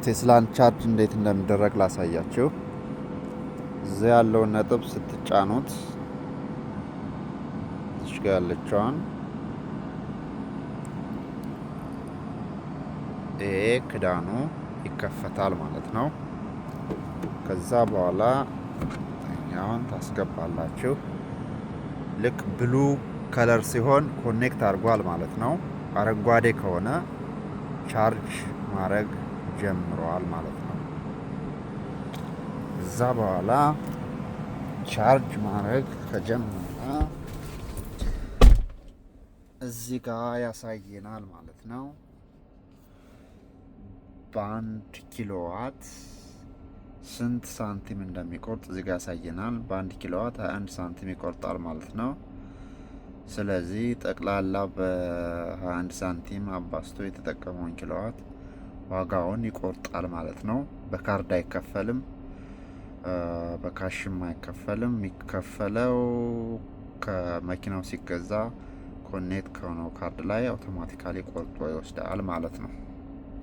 ቴስላን ቻርጅ እንዴት እንደሚደረግ ላሳያችሁ። እዚህ ያለውን ነጥብ ስትጫኑት እዚህ ጋር ያለችዋን ይሄ ክዳኑ ይከፈታል ማለት ነው። ከዛ በኋላ እኛውን ታስገባላችሁ። ልክ ብሉ ከለር ሲሆን ኮኔክት አድርጓል ማለት ነው። አረንጓዴ ከሆነ ቻርጅ ማድረግ ጀምሯል ማለት ነው። እዛ በኋላ ቻርጅ ማድረግ ከጀመረ እዚህ ጋር ያሳየናል ማለት ነው። በአንድ ኪሎዋት ስንት ሳንቲም እንደሚቆርጥ እዚህ ጋር ያሳየናል። በአንድ ኪሎዋት 21 ሳንቲም ይቆርጣል ማለት ነው። ስለዚህ ጠቅላላ በ21 ሳንቲም አባስቶ የተጠቀመውን ኪሎዋት ዋጋውን ይቆርጣል ማለት ነው። በካርድ አይከፈልም፣ በካሽም አይከፈልም። የሚከፈለው ከመኪናው ሲገዛ ኮኔክት ከሆነው ካርድ ላይ አውቶማቲካሊ ቆርጦ ይወስዳል ማለት ነው።